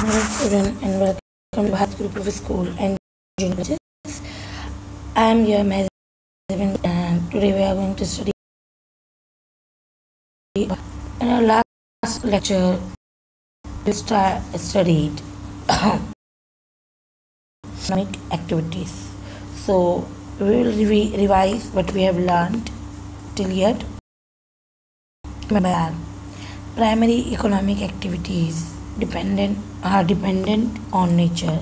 Hello student and welcome to Bharat Group of School and Junior. I am your Mahesh and today we are going to study. In our last lecture we studied economic activities. So we will revise what we have learned till yet. Primary economic activities are dependent on nature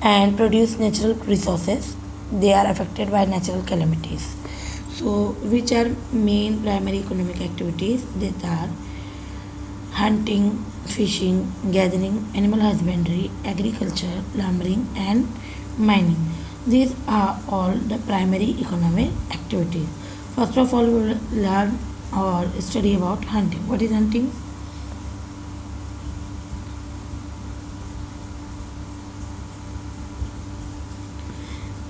and produce natural resources. They are affected by natural calamities. So which are main primary economic activities? That are hunting, fishing, gathering, animal husbandry, agriculture, lumbering and mining. These are all the primary economic activities. First of all, we will learn or study about hunting. What is hunting?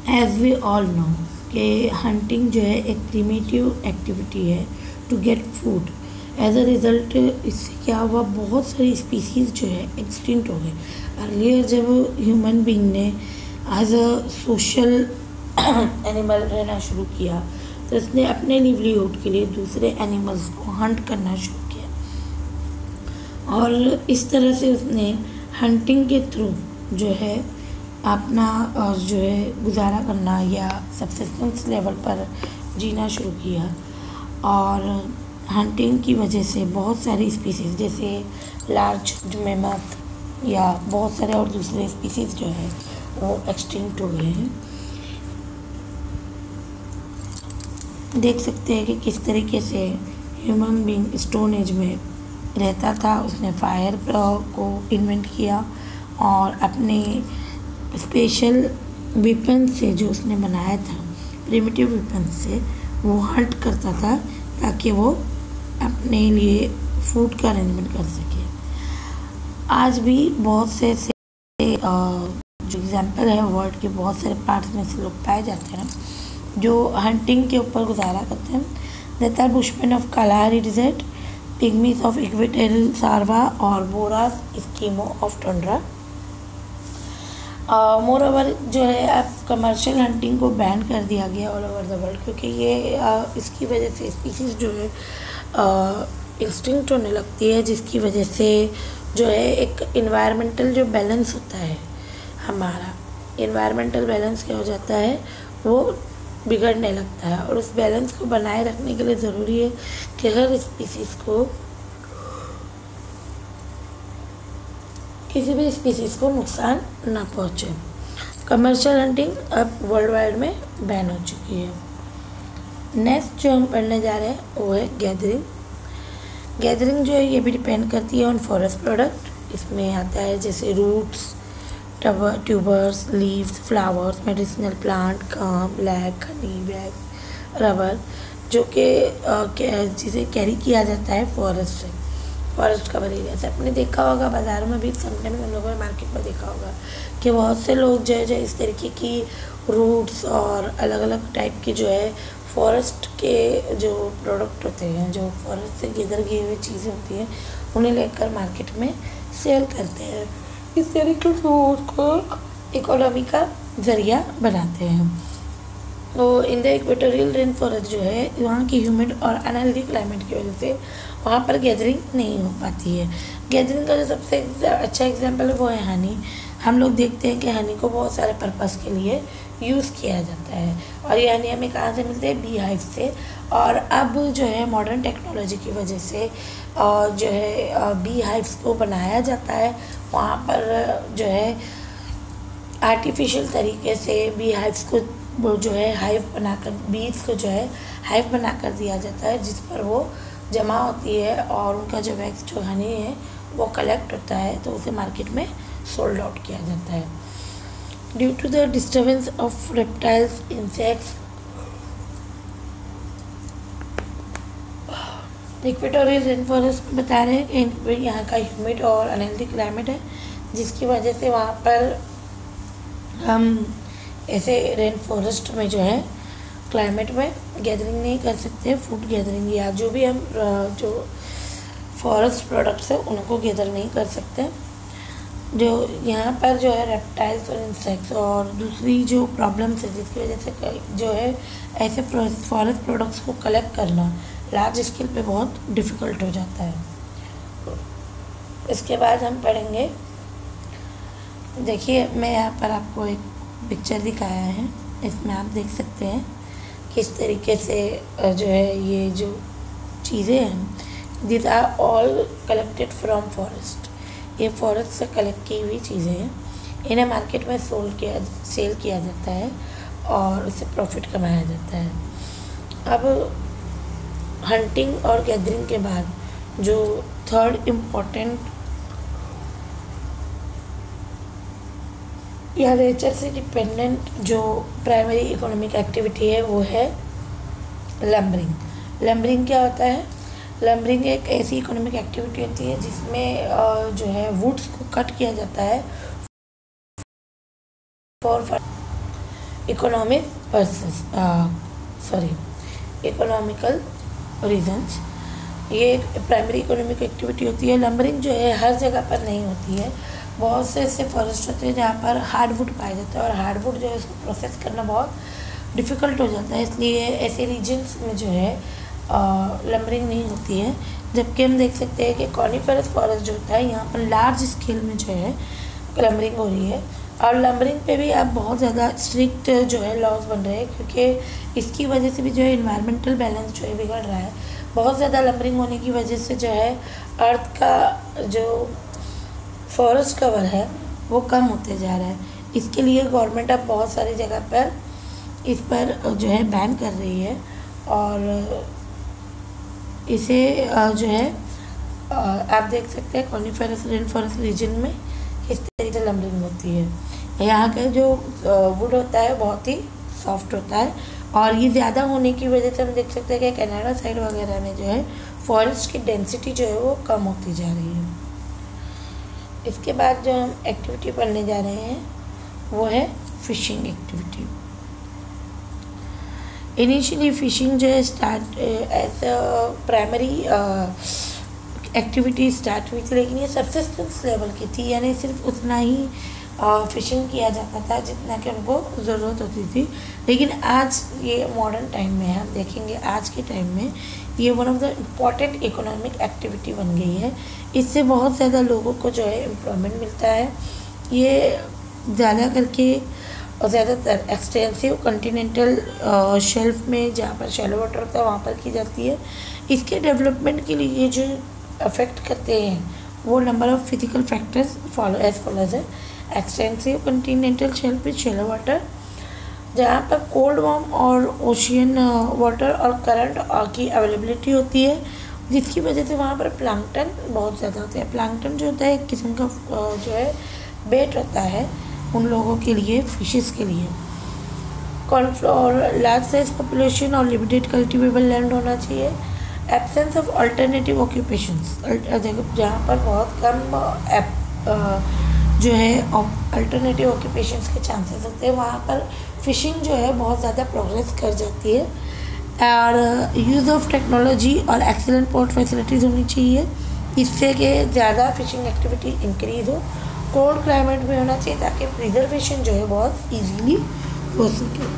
As we all know कि hunting जो है एक primitive activity है to get food. As a result इससे क्या हुआ, बहुत सारी स्पीसीज़ जो है एक्सटिंक्ट हो गए. अर्लियर जब ह्यूमन बीइंग ने एज अ सोशल एनिमल रहना शुरू किया तो उसने अपने लिवलीहुड के लिए दूसरे एनिमल्स को हंट करना शुरू किया और इस तरह से उसने हंटिंग के थ्रू जो है अपना जो है गुजारा करना या सबसिस्टेंस लेवल पर जीना शुरू किया. और हंटिंग की वजह से बहुत सारी स्पीसीज़ जैसे लार्ज मैमथ या बहुत सारे और दूसरे स्पीसीज़ जो है वो एक्सटिंक्ट हो गए हैं. देख सकते हैं कि किस तरीके से ह्यूमन बीइंग स्टोन एज में रहता था. उसने फायर को इन्वेंट किया और अपने स्पेशल वेपन से जो उसने बनाया था, प्रिमिटिव वेपन से वो हंट करता था ताकि वो अपने लिए फूड का अरेंजमेंट कर सके. आज भी बहुत से जो एग्जांपल है वर्ल्ड के बहुत सारे पार्ट्स में से लोग पाए जाते हैं जो हंटिंग के ऊपर गुजारा करते हैं. That are bushman of Kalahari desert, pygmies of equatorial सारवा और बोरास Eskimo of tundra. Moreover जो है अब कमर्शियल हंटिंग को बैन कर दिया गया ऑल ओवर द वर्ल्ड क्योंकि ये इसकी वजह से स्पीसीज़ जो है एक्सटिंक्ट होने लगती है, जिसकी वजह से जो है एक इन्वायरमेंटल जो बैलेंस होता है हमारा इन्वायरमेंटल बैलेंस क्या हो जाता है, वो बिगड़ने लगता है. और उस बैलेंस को बनाए रखने के लिए ज़रूरी है कि हर स्पीसीज़ को किसी भी स्पीसीज़ को नुकसान ना पहुँचे. कमर्शियल हंटिंग अब वर्ल्ड वाइड में बैन हो चुकी है. नेक्स्ट जो हम पढ़ने जा रहे हैं वो है गैदरिंग. गैदरिंग जो है ये भी डिपेंड करती है ऑन फॉरेस्ट प्रोडक्ट. इसमें आता है जैसे roots, tubers, leaves, flowers, medicinal plant, gum, black, honey, wax, rubber जो कि जिसे कैरी किया जाता है फॉरेस्ट से, फॉरेस्ट कवर एरिया से. आपने देखा होगा बाज़ारों में भी, समटाइम्स हम लोगों ने मार्केट में देखा होगा कि बहुत से लोग जो है इस तरीके की रूट्स और अलग अलग टाइप की जो है फॉरेस्ट के जो प्रोडक्ट होते हैं, जो फॉरेस्ट से गैदर किए हुए चीज़ें होती हैं, उन्हें लेकर मार्केट में सेल करते हैं. इस तरीके से वो उसको इकोनॉमी का ज़रिया बनाते हैं. तो in the equatorial rain forest जो है वहाँ की ह्यूमिड और अनहेल्दी क्लाइमेट की वजह से वहाँ पर गैदरिंग नहीं हो पाती है. गैदरिंग का जो सबसे अच्छा एग्जांपल है वो है हनी. हम लोग देखते हैं कि हनी को बहुत सारे पर्पस के लिए यूज़ किया जाता है और ये हनी हमें कहाँ से मिलते हैं, बी हाइव से. और अब जो है मॉडर्न टेक्नोलॉजी की वजह से जो है बी हाइव्स को बनाया जाता है. वहाँ पर जो है आर्टिफिशियल तरीके से बी हाइव्स को वो जो है हाइव बनाकर, बीज को जो है हाइव बनाकर दिया जाता है जिस पर वो जमा होती है और उनका जो वैक्स जो हनी है वो कलेक्ट होता है तो उसे मार्केट में सोल्ड आउट किया जाता है. Due to the disturbance of reptiles, insects, equatorial rain forest बता रहे हैं कि यहाँ का ह्यूमिड और अनहेल्दी क्लाइमेट है जिसकी वजह से वहाँ पर हम ऐसे रेन फॉरेस्ट में जो है क्लाइमेट में गैदरिंग नहीं कर सकते. फूड गैदरिंग या जो भी हम जो फॉरेस्ट प्रोडक्ट्स है उनको गैदर नहीं कर सकते. जो यहाँ पर जो है रेप्टाइल्स और इंसेक्ट्स और दूसरी जो प्रॉब्लम्स है जिसकी वजह से जो है ऐसे फॉरेस्ट प्रोडक्ट्स को कलेक्ट करना लार्ज स्केल पे बहुत डिफ़िकल्ट हो जाता है। इसके बाद हम पढ़ेंगे, देखिए मैं यहाँ पर आपको एक पिक्चर दिखाया है, इसमें आप देख सकते हैं किस तरीके से जो है ये जो चीज़ें हैं this are all collected from forest. ये फॉरेस्ट से कलेक्ट की हुई चीज़ें हैं, इन्हें मार्केट में सेल किया जाता है और इससे प्रॉफिट कमाया जाता है। अब हंटिंग और गैदरिंग के बाद जो थर्ड इम्पोर्टेंट या नेचर से डिपेंडेंट जो प्राइमरी इकोनॉमिक एक्टिविटी है वो है लंबरिंग। लंबरिंग क्या होता है? लंबरिंग एक ऐसी इकोनॉमिक एक्टिविटी होती है जिसमें जो है वुड्स को कट किया जाता है फॉर इकोनॉमिक इकोनॉमिकल रीजंस। ये एक प्राइमरी इकोनॉमिक एक्टिविटी होती है। लंबरिंग जो है हर जगह पर नहीं होती है, बहुत से ऐसे फॉरेस्ट होते हैं जहाँ पर हार्डवुड पाया जाता है और हार्डवुड जो है उसको प्रोसेस करना बहुत डिफ़िकल्ट हो जाता है, इसलिए ऐसे रीजन्स में जो है लंबरिंग नहीं होती है। जबकि हम देख सकते हैं कि कॉनिफेरस फॉरेस्ट जो होता है यहाँ पर लार्ज स्केल में जो है लंबरिंग हो रही है और लंबरिंग पे भी अब बहुत ज़्यादा स्ट्रिक्ट जो है लॉज बन रहे हैं, क्योंकि इसकी वजह से भी जो है इन्वायरमेंटल बैलेंस जो है बिगड़ रहा है। बहुत ज़्यादा लंबरिंग होने की वजह से जो है अर्थ का जो फॉरेस्ट कवर है वो कम होते जा रहा है। इसके लिए गवर्नमेंट अब बहुत सारी जगह पर इस पर जो है बैन कर रही है और इसे जो है आप देख सकते हैं कॉनिफेरस रेन फॉरेस्ट रीजन में किस तरीके से लंबरिंग होती है। यहाँ का जो वुड होता है बहुत ही सॉफ्ट होता है और ये ज़्यादा होने की वजह से हम देख सकते हैं कि कनाडा साइड वगैरह में जो है फॉरेस्ट की डेंसिटी जो है वो कम होती जा रही है। इसके बाद जो हम एक्टिविटी पढ़ने जा रहे हैं वो है फ़िशिंग एक्टिविटी। इनिशियली फ़िशिंग जो है start as primary activity start हुई थी, लेकिन ये सबसिस्टेंस लेवल की थी, यानी सिर्फ उतना ही फ़िशिंग किया जाता था जितना कि उनको ज़रूरत होती थी। लेकिन आज ये मॉडर्न टाइम में हम देखेंगे, आज के टाइम में ये one of the important economic activity बन गई है। इससे बहुत ज़्यादा लोगों को जो है एम्प्लॉयमेंट मिलता है। ये ज़्यादा करके और ज़्यादातर एक्सटेंसिव कॉन्टिनेंटल शेल्फ में जहाँ पर शैलो वाटर होता है वहाँ पर की जाती है। इसके डेवलपमेंट के लिए जो अफेक्ट करते हैं वो number of physical factors follows है। Extensive continental shelf with shallow water, जहाँ पर कोल्ड वार्म और ओशियन वाटर और करंट की अवेलेबिलिटी होती है, जिसकी वजह से वहाँ पर प्लैंकटन बहुत ज़्यादा होते हैं। प्लैंकटन जो होता है एक किस्म का जो है बेट होता है उन लोगों के लिए, फिशेस के लिए। और लार्ज साइज पॉपुलेशन और लिमिटेड कल्टिवेबल लैंड होना चाहिए। एब्सेंस ऑफ अल्टरनेटिव ऑक्यूपेशंस, जहाँ पर बहुत कम जो है अल्टरनेटिव ऑक्यूपेशंस के चांसेस होते हैं, वहाँ पर फ़िशिंग जो है बहुत ज़्यादा प्रोग्रेस कर जाती है। और यूज़ ऑफ टेक्नोलॉजी और एक्सीलेंट पोर्ट फैसिलिटीज़ होनी चाहिए, इससे कि ज़्यादा फ़िशिंग एक्टिविटी इंक्रीज़ हो। कोल्ड क्लाइमेट में होना चाहिए ताकि प्रिजर्वेशन जो है बहुत ईजीली हो सके।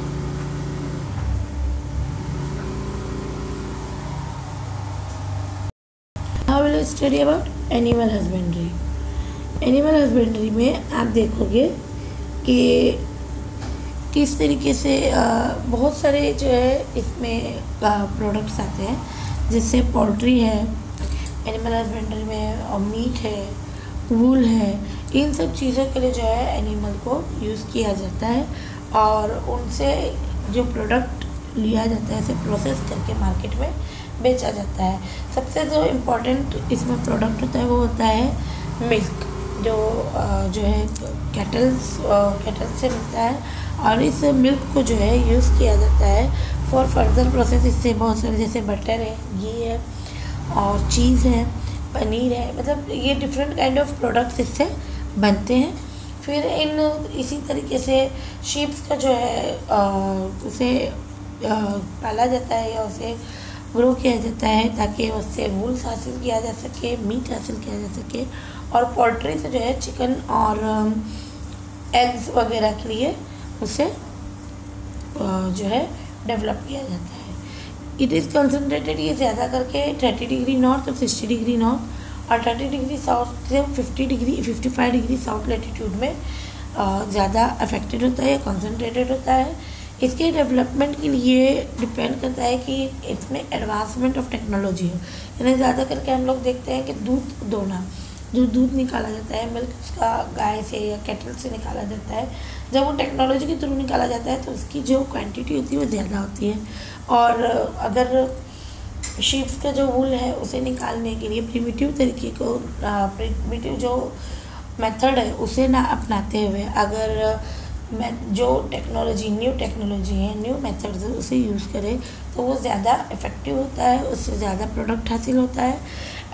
Now will study about animal husbandry. Animal husbandry में आप देखोगे कि किस तरीके से बहुत सारे जो है इसमें प्रोडक्ट्स आते हैं, जैसे पोल्ट्री है एनिमल हस्बेंड्री में, और मीट है, वूल है। इन सब चीज़ों के लिए जो है एनिमल को यूज़ किया जाता है और उनसे जो प्रोडक्ट लिया जाता है उसे प्रोसेस करके मार्केट में बेचा जाता है। सबसे जो इम्पोर्टेंट इसमें प्रोडक्ट होता है वो होता है मिल्क, जो है कैटल से मिलता है और इस मिल्क को जो है यूज़ किया जाता है फॉर फर्दर प्रोसेस। इससे बहुत सारे जैसे बटर है, घी है और चीज़ है, पनीर है, मतलब ये डिफरेंट काइंड ऑफ प्रोडक्ट्स इससे बनते हैं। फिर इसी तरीके से शीप्स का जो है उसे पाला जाता है या उसे ग्रो किया जाता है ताकि उससे वूल्स हासिल किया जा सके, मीट हासिल किया जा सके, और पोल्ट्री से जो है चिकन और एग्स वगैरह के लिए उसे जो है डेवलप किया जाता है। इट इज़ कंसनट्रेटेड, ये ज़्यादा करके 30 डिग्री नॉर्थ और 60 डिग्री नॉर्थ और 30 डिग्री साउथ से 55 डिग्री साउथ लैटिट्यूड में ज़्यादा अफेक्टेड होता है, कंसनट्रेटेड होता है। इसके डेवलपमेंट के लिए डिपेंड करता है कि इसमें एडवांसमेंट ऑफ टेक्नोलॉजी है। यानी ज़्यादा करके हम लोग देखते हैं कि दूध निकाला जाता है, मिल्क उसका गाय से या कैटल से निकाला जाता है। जब वो टेक्नोलॉजी के थ्रू निकाला जाता है तो उसकी जो क्वांटिटी होती है वो ज़्यादा होती है। और अगर शीप्स का जो वूल है उसे निकालने के लिए प्रिमिटिव तरीके को, प्रिमिटिव जो मेथड है उसे ना अपनाते हुए अगर जो न्यू टेक्नोलॉजी है, न्यू मेथड्स है उसे यूज़ करें तो वो ज़्यादा इफ़ेक्टिव होता है, उससे ज़्यादा प्रोडक्ट हासिल होता है।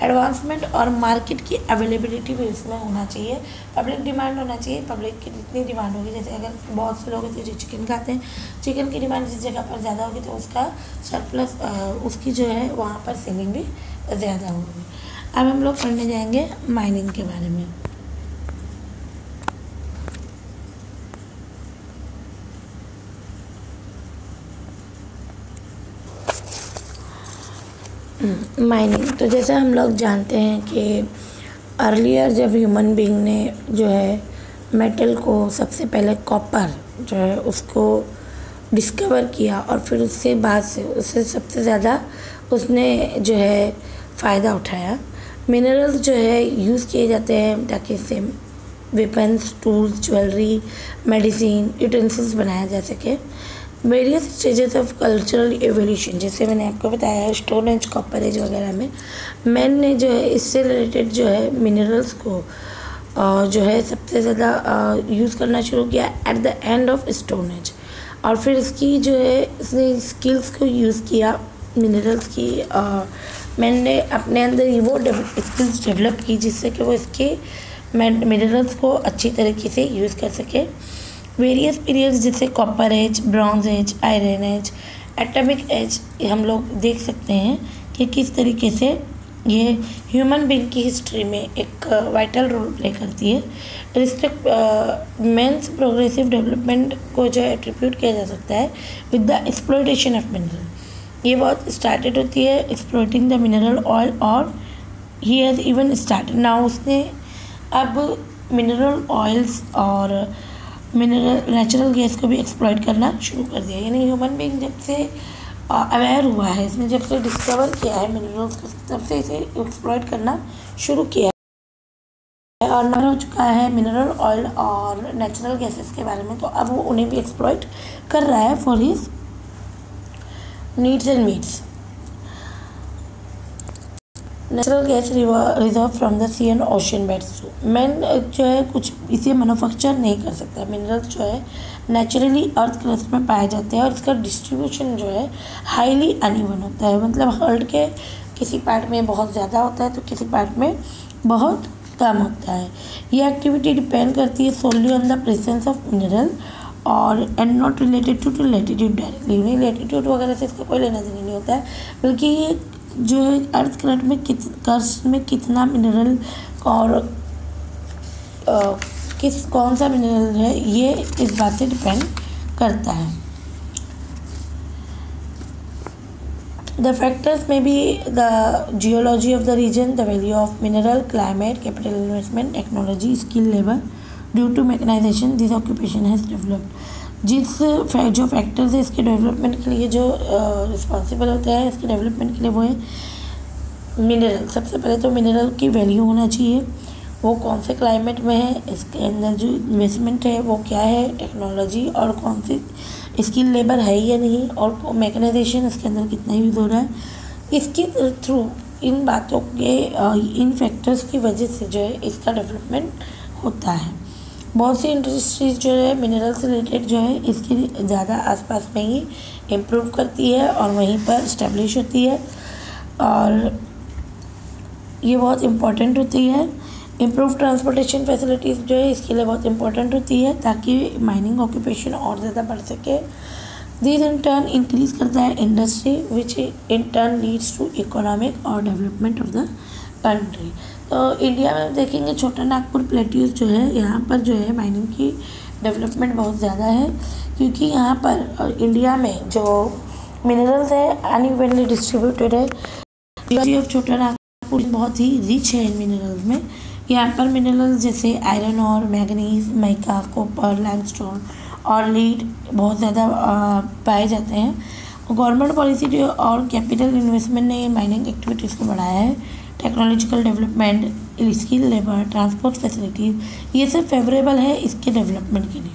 एडवांसमेंट और मार्केट की अवेलेबिलिटी भी इसमें होना चाहिए, पब्लिक डिमांड होना चाहिए। पब्लिक की जितनी डिमांड होगी, जैसे अगर बहुत से लोग हैं जो चिकन खाते हैं, चिकन की डिमांड जिस जगह पर ज़्यादा होगी तो उसका सरप्लस उसकी जो है वहाँ पर सेलिंग भी ज़्यादा होगी। अब हम लोग पढ़ने जाएंगे माइनिंग के बारे में। माइनिंग, तो जैसा हम लोग जानते हैं कि अर्लियर जब ह्यूमन बीइंग ने जो है मेटल को सबसे पहले कॉपर जो है उसको डिस्कवर किया और फिर उससे बाद से उससे सबसे ज़्यादा उसने जो है फ़ायदा उठाया। मिनरल्स जो है यूज़ किए जाते हैं ताकि इससे weapons, tools, jewellery, medicine, utensils बनाया जा सके। Various stages of cultural evolution, जैसे मैंने आपको बताया है स्टोन एज, कॉपर एज वगैरह में मैन ने जो है इससे रिलेटेड जो है मिनरल्स को जो है सबसे ज़्यादा यूज़ करना शुरू किया at the end of stone age. और फिर इसकी जो है इसने स्किल्स को यूज़ किया मिनरल्स की, मैन ने अपने अंदर वो स्किल्स डेवलप की जिससे कि वो इसके मिनरल्स को अच्छी तरीके से यूज़ कर सके। वेरियस पीरियड्स जैसे copper age, bronze age, iron age, atomic age हम लोग देख सकते हैं कि किस तरीके से ये ह्यूमन बीइंग की हिस्ट्री में एक वाइटल रोल प्ले करती है। रिस्ट्रिक्ट मेंस प्रोग्रेसिव डेवलपमेंट को जो एट्रीब्यूट किया जा सकता है with the exploitation of mineral. ये बहुत स्टार्टेड होती है एक्सप्लॉइटिंग द मिनरल ऑयल और he has even started now. उसने अब मिनरल ऑयल्स और मिनरल नेचुरल गैस को भी एक्सप्लॉइट करना शुरू कर दिया। यानी ह्यूमन बीइंग जब से अवेयर हुआ है, इसने जब से डिस्कवर किया है मिनरल्स को, तब से इसे एक्सप्लॉइट करना शुरू किया है और नॉलेज हो चुका है मिनरल ऑयल और नेचुरल गैसेस के बारे में, तो अब वो उन्हें भी एक्सप्लॉइट कर रहा है for his needs and meets. Natural gas reserve from the sea and ocean beds. Man जो है कुछ इसे मैन्युफैक्चर नहीं कर सकता। मिनरल्स जो है नेचुरली अर्थ क्रस्ट में पाए जाते हैं और इसका डिस्ट्रीब्यूशन जो है हाईली अनइवन होता है, मतलब अर्थ के किसी पार्ट में बहुत ज़्यादा होता है तो किसी पार्ट में बहुत कम होता है। ये एक्टिविटी डिपेंड करती है solely on the presence of mineral और and not related to latitude directly. नहीं, लैटिट्यूड वगैरह से इसका कोई लेना देना नहीं होता है, बल्कि ये जो है अर्थ क्रस्ट में कितना मिनरल और कौन सा मिनरल है ये इस बात से डिपेंड करता है। द फैक्टर्स में be the geology of the region, the value of mineral, climate, capital investment, technology, skill, labour. Due to mechanisation this occupation has developed. जो फैक्टर्स है इसके डेवलपमेंट के लिए जो रिस्पॉन्सिबल होते हैं इसके डेवलपमेंट के लिए वो है मिनरल। सबसे पहले तो मिनरल की वैल्यू होना चाहिए, वो कौन से क्लाइमेट में है, इसके अंदर जो इन्वेस्टमेंट है वो क्या है, टेक्नोलॉजी और कौन सी स्किल लेबर है या नहीं, और मैकेनाइजेशन इसके अंदर कितना यूज़ हो रहा है। इसके थ्रू इन बातों के इन फैक्टर्स की वजह से जो है इसका डेवलपमेंट होता है। बहुत सी इंडस्ट्रीज जो है मिनरल से रिलेटेड जो है इसके ज़्यादा आसपास में ही इम्प्रूव करती है और वहीं पर इस्टेब्लिश होती है और ये बहुत इम्पोर्टेंट होती है। इम्प्रूव ट्रांसपोर्टेशन फैसिलिटीज़ जो है इसके लिए बहुत इम्पोर्टेंट होती है ताकि माइनिंग ऑक्यूपेशन और ज़्यादा बढ़ सके। दिस इन टर्न इंक्रीज करता है industry which in turn leads to economic और डेवलपमेंट ऑफ द कंट्री। तो इंडिया में देखेंगे छोटा नागपुर प्लेट्यूज जो है, यहाँ पर जो है माइनिंग की डेवलपमेंट बहुत ज़्यादा है, क्योंकि यहाँ पर इंडिया में जो मिनरल्स है अनइवनली डिस्ट्रीब्यूटेड है। ऑफ छोटा नागपुर बहुत ही रिच है इन मिनरल्स में। यहाँ पर मिनरल्स जैसे आयरन और मैग्नीज, माइका, कॉपर, लाइमस्टोन और लीड बहुत ज़्यादा पाए जाते हैं। गवर्नमेंट पॉलिसी और कैपिटल इन्वेस्टमेंट ने माइनिंग एक्टिविटीज़ को बढ़ाया है। Technological development, skill labour, transport facilities, ये सब फेवरेबल है इसके डेवलपमेंट के लिए।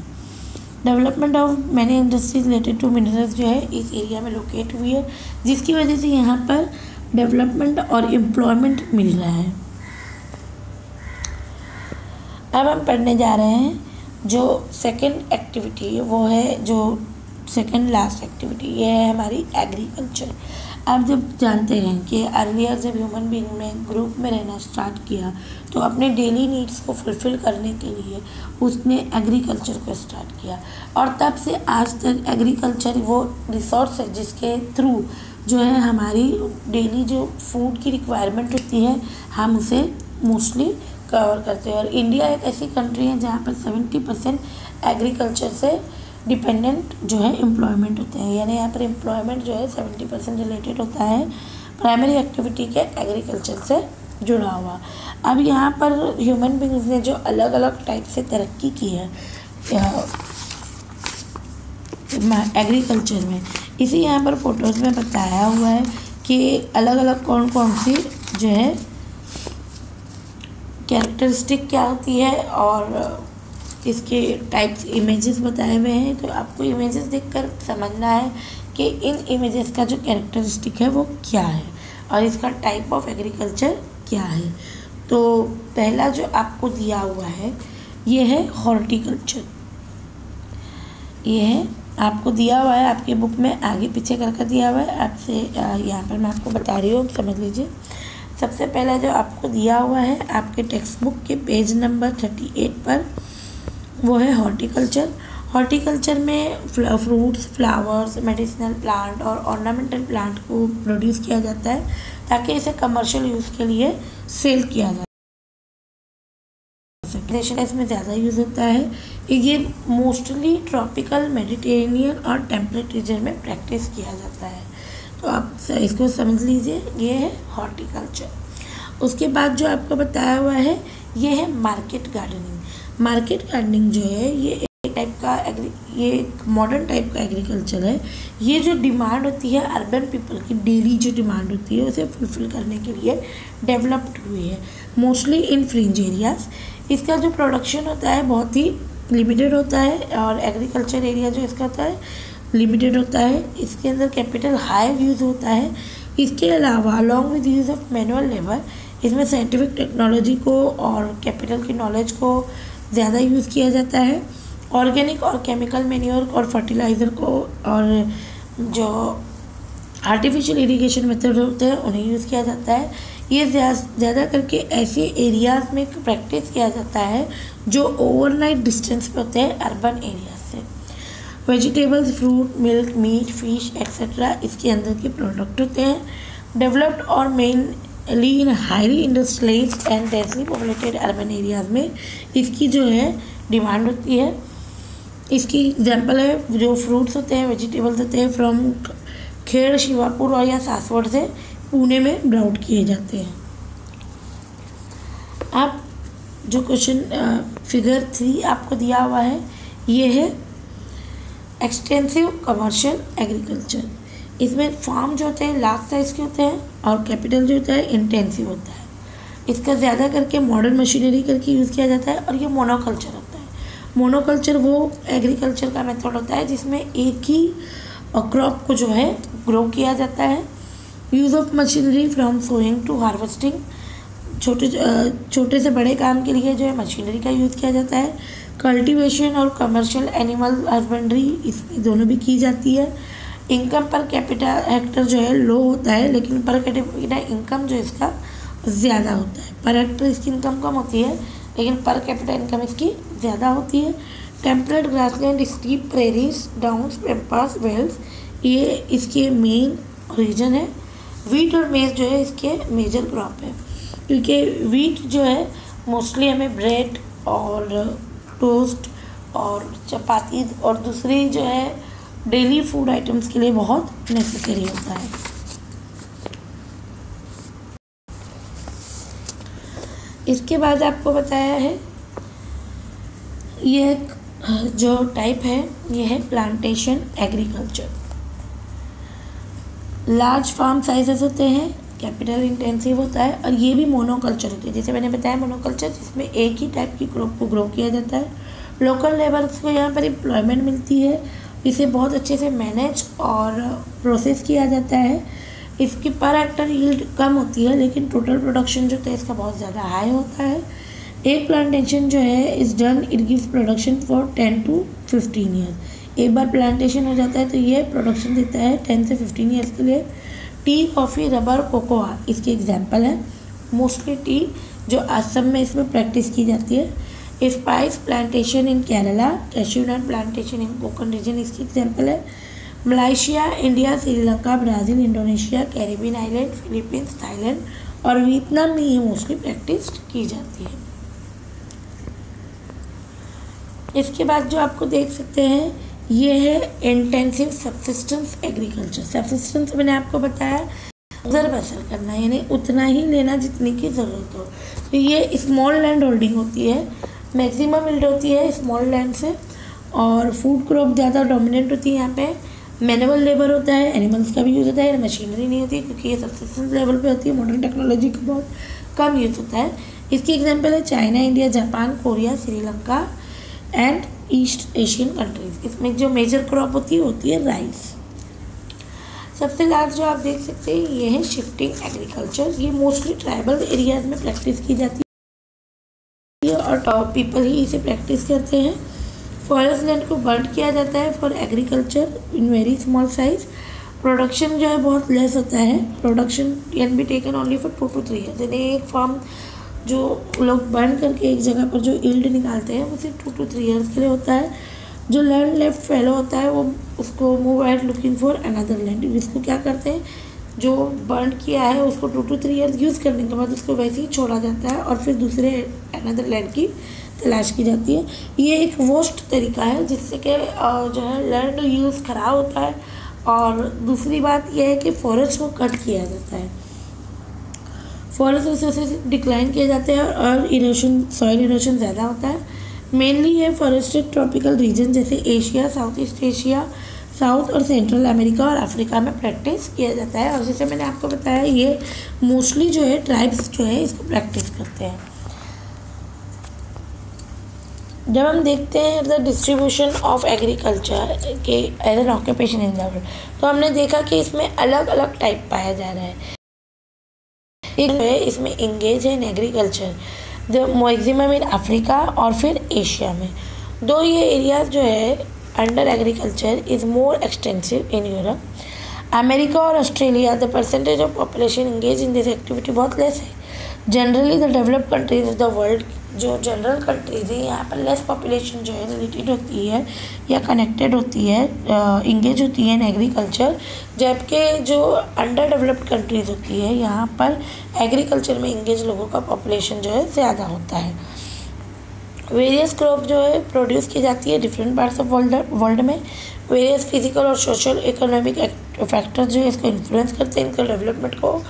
Development of many industries related to minerals जो है इस एरिया में लोकेट हुई है, जिसकी वजह से यहाँ पर डेवलपमेंट और एम्प्लॉयमेंट मिल रहा है। अब हम पढ़ने जा रहे हैं जो सेकंड एक्टिविटी, वो है जो सेकंड लास्ट एक्टिविटी, ये है हमारी एग्रीकल्चर। आप जब जानते हैं कि अर्लियर जब ह्यूमन बीइंग ने ग्रुप में रहना स्टार्ट किया तो अपने डेली नीड्स को फुलफ़िल करने के लिए उसने एग्रीकल्चर को स्टार्ट किया, और तब से आज तक एग्रीकल्चर वो रिसोर्स है जिसके थ्रू जो है हमारी डेली जो फूड की रिक्वायरमेंट होती है हम उसे मोस्टली कवर करते हैं। और इंडिया एक ऐसी कंट्री है जहाँ पर 70% एग्रीकल्चर से डिपेंडेंट जो है एम्प्लॉयमेंट होते हैं, यानी यहाँ पर एम्प्लॉयमेंट जो है 70% रिलेटेड होता है प्राइमरी एक्टिविटी के एग्रीकल्चर से जुड़ा हुआ। अब यहाँ पर ह्यूमन बींग्स ने जो अलग अलग टाइप से तरक्की की है एग्रीकल्चर में, इसी यहाँ पर फोटोज़ में बताया हुआ है कि अलग अलग कौन कौन सी जो है कैरेक्टरिस्टिक क्या होती है और इसके टाइप्स इमेजेस बताए हुए हैं। तो आपको इमेजेस देखकर समझना है कि इन इमेजेस का जो कैरेक्टरिस्टिक है वो क्या है और इसका टाइप ऑफ एग्रीकल्चर क्या है। तो पहला जो आपको दिया हुआ है ये है हॉर्टिकल्चर। ये है आपको दिया हुआ है, आपकी बुक में आगे पीछे करके दिया हुआ है, आपसे यहाँ पर मैं आपको बता रही हूँ, समझ लीजिए। सबसे पहला जो आपको दिया हुआ है आपके टेक्स्ट बुक के पेज नंबर 38 पर, वो है हॉर्टिकल्चर। हॉर्टिकल्चर में फ्रूट्स, फ्लावर्स, मेडिसिनल प्लांट और ऑर्नामेंटल प्लांट को प्रोड्यूस किया जाता है ताकि इसे कमर्शियल यूज़ के लिए सेल किया जाए। इसमें ज़्यादा यूज़ होता है। ये मोस्टली ट्रॉपिकल, मेडिटेरेनियन और टेम्परेट रीजन में प्रैक्टिस किया जाता है। तो आप इसको समझ लीजिए, ये है हॉर्टिकल्चर। उसके बाद जो आपको बताया हुआ है ये है मार्केट गार्डनिंग। मार्केट गार्डनिंग जो है ये एक टाइप का ये एक मॉडर्न टाइप का एग्रीकल्चर है। ये जो डिमांड होती है अर्बन पीपल की, डेली जो डिमांड होती है उसे फुलफ़िल करने के लिए डेवलप्ड हुई है, मोस्टली इन फ्रिंज एरियाज़। इसका जो प्रोडक्शन होता है बहुत ही लिमिटेड होता है और एग्रीकल्चर एरिया जो इसका होता है लिमिटेड होता है। इसके अंदर कैपिटल हाई यूज़ होता है। इसके अलावा along with use of manual labour इसमें साइंटिफिक टेक्नोलॉजी को और कैपिटल की नॉलेज को ज़्यादा यूज़ किया जाता है। ऑर्गेनिक और केमिकल मैन्योर और फर्टिलाइज़र को और जो आर्टिफिशियल इरिगेशन मेथड होते हैं उन्हें यूज़ किया जाता है। ये ज़्यादा करके ऐसे एरियाज़ में प्रैक्टिस किया जाता है जो ओवरनाइट डिस्टेंस पे होते हैं अर्बन एरियाज से। Vegetables, fruit, milk, meat, fish etcetera इसके अंदर के प्रोडक्ट होते हैं। डेवलप्ड और mainly in highly industrialised and densely populated urban areas में इसकी जो है डिमांड होती है। इसकी एग्जांपल है जो फ्रूट्स होते हैं, वेजिटेबल्स होते हैं फ्रॉम खेड़, शिवापुर और या सासवड़ से पुणे में ब्राउट किए जाते हैं। अब जो क्वेश्चन फिगर 3 आपको दिया हुआ है ये है एक्सटेंसिव कमर्शियल एग्रीकल्चर। इसमें फार्म जो होते हैं लार्ज साइज़ के होते हैं और कैपिटल जो होता है इंटेंसिव होता है। इसका ज़्यादा करके मॉडर्न मशीनरी करके यूज़ किया जाता है और ये मोनोकल्चर होता है। मोनोकल्चर वो एग्रीकल्चर का मेथड होता है जिसमें एक ही क्रॉप को जो है ग्रो किया जाता है। Use of machinery from sowing to harvesting, छोटे से बड़े काम के लिए जो है मशीनरी का यूज़ किया जाता है। कल्टीवेशन और कमर्शियल एनिमल हस्बेंड्री इसमें दोनों भी की जाती है। इनकम पर कैपिटा हेक्टर जो है लो होता है लेकिन पर कैपिटा इनकम जो इसका ज़्यादा होता है। पर हेक्टर इसकी इनकम कम होती है लेकिन पर कैपिटा इनकम इसकी ज़्यादा होती है। Temperate grassland, steppe prairies, downs, pampas, velds, ये इसके मेन रीजन है। वीट और मेज जो है इसके मेजर क्रॉप है, क्योंकि वीट जो है मोस्टली हमें ब्रेड और टोस्ट और चपाती और दूसरी जो है डेली फूड आइटम्स के लिए बहुत नेसेसरी होता है। इसके बाद आपको बताया है ये जो टाइप है ये है plantation agriculture. Large farm sizes होते हैं, कैपिटल इंटेंसिव होता है, और ये भी मोनोकल्चर होती है। जैसे मैंने बताया मोनोकल्चर जिसमें एक ही टाइप की क्रॉप को ग्रो किया जाता है। लोकल लेबर्स को यहाँ पर एम्प्लॉयमेंट मिलती है, इसे बहुत अच्छे से मैनेज और प्रोसेस किया जाता है। इसकी पर हेक्टर यील्ड कम होती है, लेकिन टोटल प्रोडक्शन जो है इसका बहुत ज़्यादा हाई होता है। एक प्लांटेशन जो है इस done it gives production for 10 to 15 years. एक बार प्लांटेशन हो जाता है तो ये प्रोडक्शन देता है 10 से 15 ईयर्स के लिए। टी, कॉफ़ी, रबर, कोकोआ इसके एग्जाम्पल है। मोस्टली टी जो असम में इसमें प्रैक्टिस की जाती है। Spice plantation in Kerala, cashew nut plantation in Konkan region इसकी एग्जाम्पल है। Malaysia, India, Sri Lanka, Brazil, Indonesia, Caribbean island, Philippines, Thailand और वियतनाम में ये मोस्टली प्रैक्टिस की जाती है। इसके बाद जो आपको देख सकते हैं ये है इंटेंसिव सब्सिस्टेंस एग्रीकल्चर। सब्सिस्टेंस मैंने आपको बताया गुजर बसर करना, यानी उतना ही लेना जितनी की ज़रूरत हो। तो ये स्मॉल लैंड होल्डिंग होती है, मैक्सिमम यील्ड होती है स्मॉल लैंड से, और फूड क्रॉप ज़्यादा डोमिनेंट होती है। यहाँ पे मैनुअल लेबर होता है, एनिमल्स का भी यूज़ होता है, मशीनरी नहीं होती क्योंकि ये सब्सिस्टेंस लेवल पे होती है। मॉडर्न टेक्नोलॉजी का बहुत कम यूज़ होता है। इसकी एग्जांपल है China, India, Japan, Korea, Sri Lanka and east Asian countries. इसमें जो मेजर क्रॉप होती है राइस। सबसे लास्ट जो आप देख सकते हैं ये है शिफ्टिंग एग्रीकल्चर। ये मोस्टली ट्राइबल एरियाज में प्रैक्टिस की जाती है और टॉप पीपल ही इसे प्रैक्टिस करते हैं। फॉरेस्ट लैंड को बर्न किया जाता है for agriculture in very small size. Production जो है बहुत लेस होता है। Production can be taken only for 2 to 3 years. यानी एक फार्म जो लोग बर्न करके एक जगह पर जो यील्ड निकालते हैं वो सिर्फ 2 to 3 ईयर्स के लिए होता है। जो लैंड लेफ्ट फेलो होता है वो उसको move at looking for another land. इसको क्या करते हैं, जो बर्न किया है उसको 2 to 3 ईयर्स यूज़ करने के बाद उसको वैसे ही छोड़ा जाता है और फिर दूसरे अनदर लैंड की तलाश की जाती है। ये एक वर्स्ट तरीका है जिससे कि जो है लैंड यूज़ ख़राब होता है। और दूसरी बात यह है कि फॉरेस्ट को कट किया जाता है, फॉरेस्ट रिसोर्सेज डिक्लाइन किए जाते हैं और इरोशन, सॉइल इरोशन ज़्यादा होता है। मेनली ये फॉरेस्टेड ट्रॉपिकल रीजन जैसे Asia, south east Asia, south और सेंट्रल अमेरिका और अफ्रीका में प्रैक्टिस किया जाता है। और जैसे मैंने आपको बताया ये मोस्टली जो है ट्राइब्स जो है इसको प्रैक्टिस करते हैं। जब हम देखते हैं द डिस्ट्रीब्यूशन ऑफ एग्रीकल्चर के as an occupation in the world, तो हमने देखा कि इसमें अलग अलग टाइप पाया जा रहा है। एक है इसमें इंगेज है इन एग्रीकल्चर जो मैक्सिमम इन अफ्रीका और फिर एशिया में। दो ये एरियाज जो है under agriculture is more extensive in Europe, America और Australia the percentage of population engage in this activity बहुत लेस है। Generally the developed countries of the world, जो जनरल कंट्रीज है यहाँ पर लेस पॉपुलेशन जो है रिलेटेड होती है या कनेक्टेड होती है, इंगेज होती है इन एग्रीकल्चर, जबकि जो अंडर डेवलप्ड कंट्रीज़ होती है यहाँ पर एग्रीकल्चर में इंगेज लोगों का पॉपुलेशन जो है ज़्यादा होता है। वेरियस क्रॉप जो है प्रोड्यूस की जाती है डिफरेंट पार्ट्स ऑफ वर्ल्ड में। वेरियस फिजिकल और सोशल इकोनॉमिक फैक्टर्स जो है इसको इन्फ्लुएंस करते हैं इनके डेवलपमेंट को।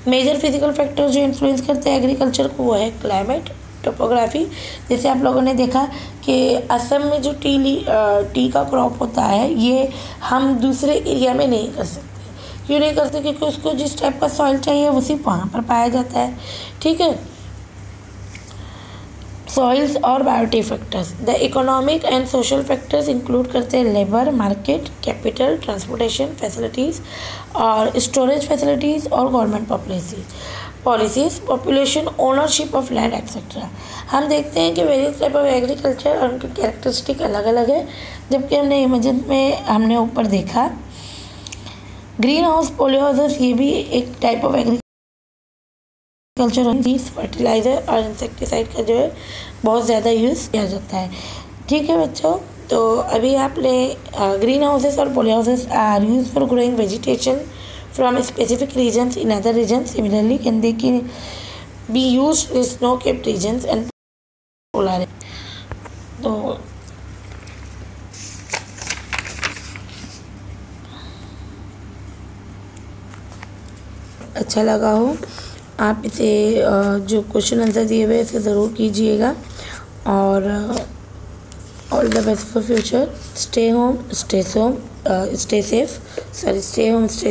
मेजर फिजिकल फैक्टर्स जो इन्फ्लुएंस करते हैं एग्रीकल्चर को वो है क्लाइमेट, टोपोग्राफी। जैसे आप लोगों ने देखा कि असम में जो टी का क्रॉप होता है ये हम दूसरे एरिया में नहीं कर सकते। क्यों नहीं करते? क्योंकि उसको जिस टाइप का सॉइल चाहिए वो सिर्फ वहाँ पर पाया जाता है। ठीक है। सॉइल्स और biotic factors, the economic and social factors include करते हैं labour, market, capital, transportation facilities और स्टोरेज फैसिलिटीज़ और government policies, population, ownership of land etcetera. हम देखते हैं कि वेरियस टाइप ऑफ एग्रीकल्चर और उनकी कैरेक्टरिस्टिक अलग अलग है। जबकि हमने इमेजिन में हमने ऊपर देखा ग्रीन हाउस पॉलीहाउसेस, ये भी एक टाइप ऑफ एग्रीकल्चर फर्टिलाइज़र और इंसेक्टिसाइड का जो है बहुत ज़्यादा यूज़ किया जाता है। ठीक है बच्चों, तो अभी आपने ग्रीन हाउसेस और poly houses are use for growing vegetation from specific regions in other region, similarly can they की be use snow capped regions and polar. तो अच्छा लगा हो आप इसे जो क्वेश्चन आंसर दिए हुए इसे ज़रूर कीजिएगा और all the best for future. Stay home stay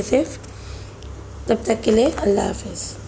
safe. तब तक के लिए अल्लाह हाफिज़।